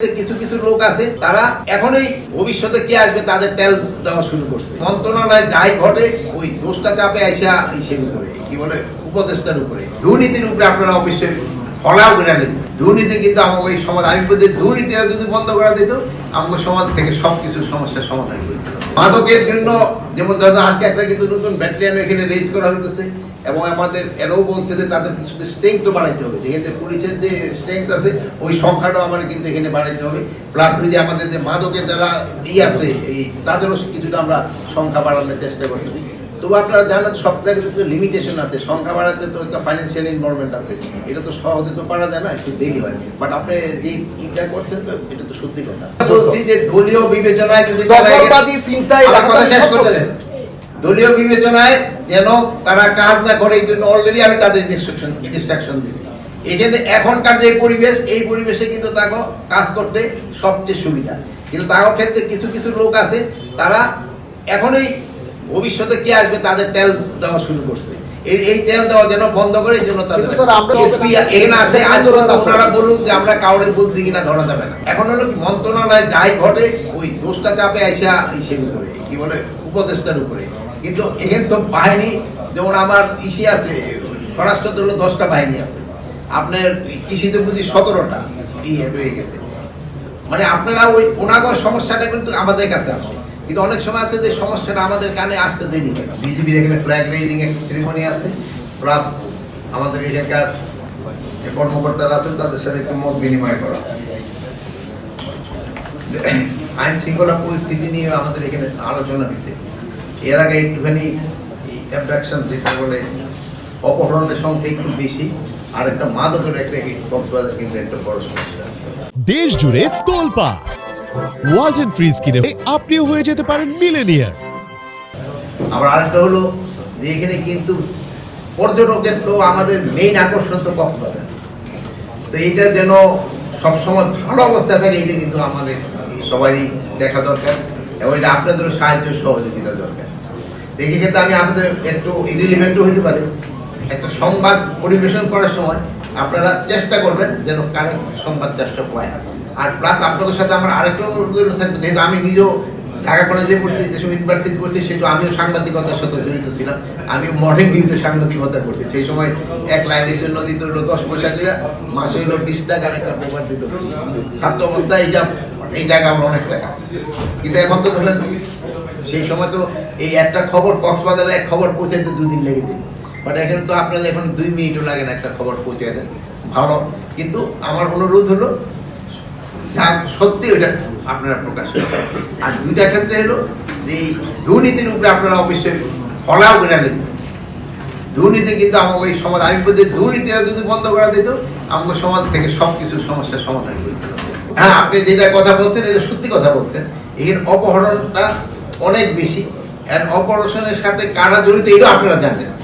কিছু কিছু লোক আছে তারা এখনই ভবিষ্যতে কি আসবে তাদের তেল দেওয়া শুরু করছে। মন্ত্রণালয়ে যাই ঘটে ওই দোষটা চাপে আইসা ইসের উপরে কি বলে উপদেষ্টার উপরে, দুর্নীতির উপরে আপনারা অবশ্যই ফলাও করে নেন। দুর্নীতি কিন্তু আমাকে এই সমাজ, আমি বলতে দুর্নীতিটা যদি বন্ধ করা দিত আমাদের সমাজ থেকে সবকিছু সমস্যার সমাধান করে দিত। মাদকের জন্য যেমন ধরুন আজকে একটা কিন্তু নতুন ব্যাটালিয়ান এখানে রেজ করা হইতেছে এবং আমাদের এরাও বলছে যে তাদের কিছু স্ট্রেংথ তো বাড়াইতে হবে, যেখানে পুলিশের যে স্ট্রেংথ আছে ওই সংখ্যাটাও আমার কিন্তু এখানে বাড়াইতে হবে। প্লাস ওই যে আমাদের যে মাদকের যারা আছে এই তাদেরও কিছুটা আমরা সংখ্যা বাড়ানোর চেষ্টা করতেছি। তবু আপনারা জানেন সব জায়গায় তো লিমিটেশন আছে, সংখ্যা বাড়াতে তো একটা ফাইন্যান্সিয়াল ইনভলভমেন্ট আছে, এটা তো সহজে তো পারা যায় না, একটু দেরি হয়। বাট আপনি যে ইটা করছেন তো এটা তো সত্যি কথা। বলছি যে দলীয় বিবেচনায় যদি শেষ করতে দেন, দলীয় বিবেচনায় যেন তারা কাজ না করে এই জন্য অলরেডি আমি তাদের ইনস্ট্রাকশন দিচ্ছি। এখানে এখনকার যে পরিবেশ এই পরিবেশে কিন্তু তাকে কাজ করতে সবচেয়ে সুবিধা, কিন্তু তার ক্ষেত্রে কিছু কিছু লোক আছে তারা এখনই ভবিষ্যতে কি আসবে তাদের তেল দেওয়া শুরু করছে। এই তেল দেওয়া যেন বন্ধ করে এই জন্য তাদের আপনারা বলুন যে আমরা কাউরে বলছি কিনা ধরা যাবে না। এখন হলো কি মন্ত্রণালয়ে যাই ঘটে ওই দোষটা চাপে আইসা ইসের উপরে কি বলে উপদেষ্টার উপরে। কিন্তু এখানে তো বাহিনী যেমন আমার ইসে আছে, স্বরাষ্ট্র দল 10টা বাহিনী আছে, আপনার কৃষিতে বুঝি 17টা হয়ে গেছে। মানে আপনারা ওই ওনাগর সমস্যাটা কিন্তু আমাদের কাছে আসে, কিন্তু অনেক সময় আছে যে সমস্যাটা আমাদের কানে আসতে দেরি হয়। বিজেপির এখানে ফ্ল্যাগ রেজিং একটা সেরিমনি আছে, প্লাস আমাদের এখানকার যে কর্মকর্তারা আছেন তাদের সাথে একটু মত বিনিময় করা। আইন শৃঙ্খলা পরিস্থিতি নিয়ে আমাদের এখানে আলোচনা হয়েছে। এর আগে একটুখানি অ্যাবডাকশন যেটা বলে অপহরণের সংখ্যা একটু বেশি, আর একটা মাদকের একটা কক্সবাজার কিন্তু একটা বড় সমস্যা। দেশ জুড়ে তোলপাড় ওয়ালটন ফ্রিজ কিনে আপনিও হয়ে যেতে পারেন মিলেনিয়ার। আবার আরেকটা হলো যে এখানে কিন্তু পর্যটকের তো আমাদের মেইন আকর্ষণ তো কক্সবাজার, তো এইটা যেন সবসময় ভালো অবস্থায় থাকে এটা কিন্তু আমাদের সবাই দেখা দরকার এবং এটা আপনাদেরও সাহায্য সহযোগিতা দরকার। দেখে ক্ষেত্রে আমি আপনাদের একটু ইরিলিভেন্টও হতে পারে একটা সংবাদ পরিবেশন করার সময় আপনারা চেষ্টা করবেন যেন কারেক্ট সংবাদ চেষ্টা পায়। আর প্লাস আপনাদের সাথে আমার আরেকটা অনুরোধ থাকবে, যেহেতু আমি নিজেও ঢাকা কলেজে পড়ছি, যেসব ইউনিভার্সিটি করছি সেসব আমিও সাংবাদিকতার সাথে জড়িত ছিলাম। আমি মডার্ন নিউজের সাংবাদিকতা করছি, সেই সময় এক লাইনের জন্য দিত হলো 10 পয়সা করে, মাসে হলো 20 টাকার একটা পেপার দিত। ছাত্র অবস্থায় এই টাকা আমার অনেক টাকা, কিন্তু এখন তো ধরেন সেই সময় তো এই একটা খবর কক্সবাজারে এক খবর পৌঁছাইতে 2 দিন লেগে যায়, বাট এখন তো আপনাদের এখন 2 মিনিটও লাগে না একটা খবর পৌঁছে দেন ভালো। কিন্তু আমার অনুরোধ হলো যা সত্যি ওইটা আপনারা প্রকাশ করেন। আর দুইটা ক্ষেত্রে হলো যে দুর্নীতির উপরে আপনারা অবশ্যই ফলাও করে নেন। দুর্নীতি কিন্তু আমাকে এই সমাজ, আমি বলতে দুর্নীতিটা যদি বন্ধ করা দিত আমাদের সমাজ থেকে সবকিছু সমস্যার সমাধান করে দিত। হ্যাঁ, আপনি যেটা কথা বলছেন এটা সত্যি কথা বলছেন। এর অপহরণটা অনেক বেশি, আর অপহরণের সাথে কারা জড়িত এটাও আপনারা জানেন।